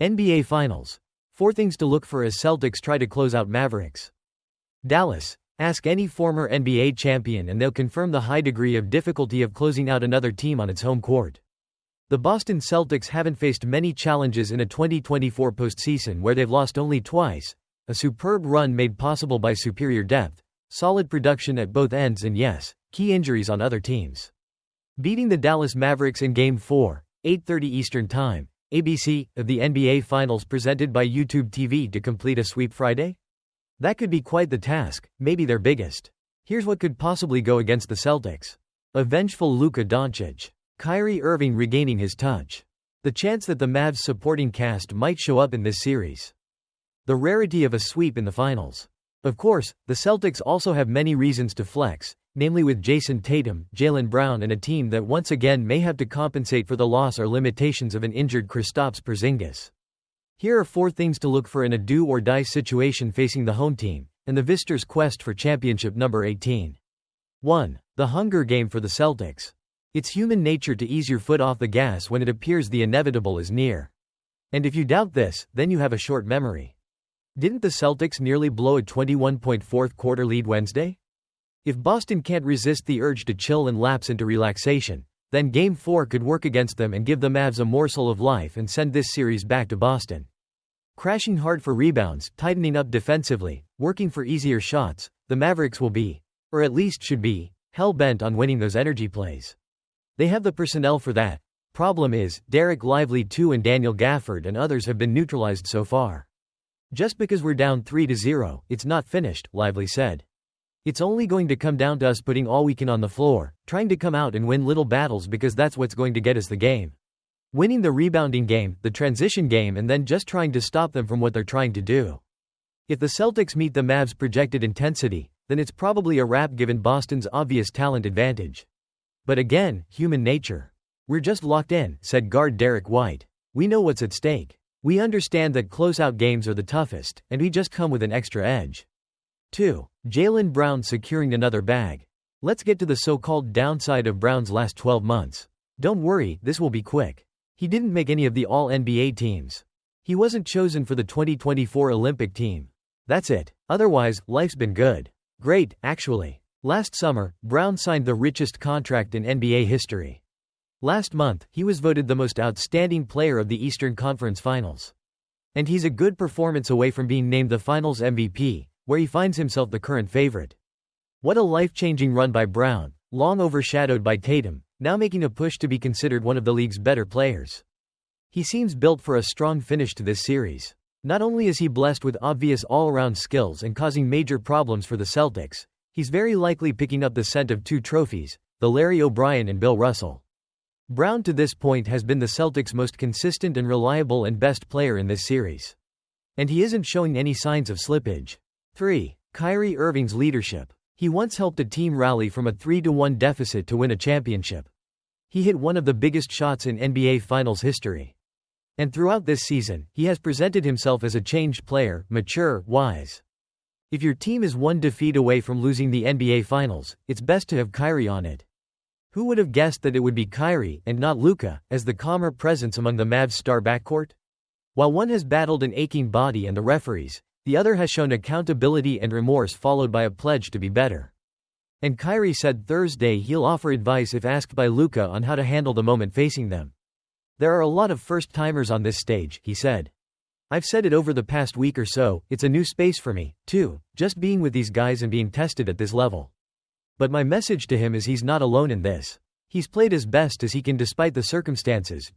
NBA Finals. 4 things to look for as Celtics try to close out Mavericks. Dallas. Ask any former NBA champion and they'll confirm the high degree of difficulty of closing out another team on its home court. The Boston Celtics haven't faced many challenges in a 2024 postseason where they've lost only twice, a superb run made possible by superior depth, solid production at both ends and yes, key injuries on other teams. Beating the Dallas Mavericks in Game 4, 8:30 Eastern Time, ABC, of the NBA Finals presented by YouTube TV to complete a sweep Friday? That could be quite the task, maybe their biggest. Here's what could possibly go against the Celtics. A vengeful Luka Doncic. Kyrie Irving regaining his touch. The chance that the Mavs supporting cast might show up in this series. The rarity of a sweep in the finals. Of course, the Celtics also have many reasons to flex, namely with Jason Tatum, Jaylen Brown and a team that once again may have to compensate for the loss or limitations of an injured Kristaps Porzingis. Here are 4 things to look for in a do-or-die situation facing the home team, and the Visitors' quest for championship number 18. 1. The hunger game for the Celtics. It's human nature to ease your foot off the gas when it appears the inevitable is near. And if you doubt this, then you have a short memory. Didn't the Celtics nearly blow a 21-point fourth-quarter lead Wednesday? If Boston can't resist the urge to chill and lapse into relaxation, then Game 4 could work against them and give the Mavs a morsel of life and send this series back to Boston. Crashing hard for rebounds, tightening up defensively, working for easier shots, the Mavericks will be, or at least should be, hell-bent on winning those energy plays. They have the personnel for that. Problem is, Derek Lively too and Daniel Gafford and others have been neutralized so far. Just because we're down 3-0, it's not finished, Lively said. It's only going to come down to us putting all we can on the floor, trying to come out and win little battles because that's what's going to get us the game. Winning the rebounding game, the transition game and then just trying to stop them from what they're trying to do. If the Celtics meet the Mavs' projected intensity, then it's probably a wrap given Boston's obvious talent advantage. But again, human nature. We're just locked in, said guard Derek White. We know what's at stake. We understand that closeout games are the toughest, and we just come with an extra edge. 2. Jaylen Brown securing another bag. Let's get to the so-called downside of Brown's last 12 months. Don't worry, this will be quick. He didn't make any of the All-NBA teams. He wasn't chosen for the 2024 Olympic team. That's it. Otherwise, life's been good. Great, actually. Last summer, Brown signed the richest contract in NBA history. Last month, he was voted the most outstanding player of the Eastern Conference Finals. And he's a good performance away from being named the Finals MVP, where he finds himself the current favorite. What a life-changing run by Brown, long overshadowed by Tatum, now making a push to be considered one of the league's better players. He seems built for a strong finish to this series. Not only is he blessed with obvious all-around skills and causing major problems for the Celtics, he's very likely picking up the scent of 2 trophies, the Larry O'Brien and Bill Russell. Brown to this point has been the Celtics' most consistent and reliable and best player in this series. And he isn't showing any signs of slippage. 3. Kyrie Irving's leadership. He once helped a team rally from a 3-1 deficit to win a championship. He hit one of the biggest shots in NBA Finals history. And throughout this season, he has presented himself as a changed player, mature, wise. If your team is 1 defeat away from losing the NBA Finals, it's best to have Kyrie on it. Who would have guessed that it would be Kyrie, and not Luka, as the calmer presence among the Mavs' star backcourt? While one has battled an aching body and the referees, the other has shown accountability and remorse followed by a pledge to be better. And Kyrie said Thursday he'll offer advice if asked by Luka on how to handle the moment facing them. There are a lot of first-timers on this stage, he said. I've said it over the past week or so, it's a new space for me, too, just being with these guys and being tested at this level. But my message to him is he's not alone in this. He's played as best as he can despite the circumstances,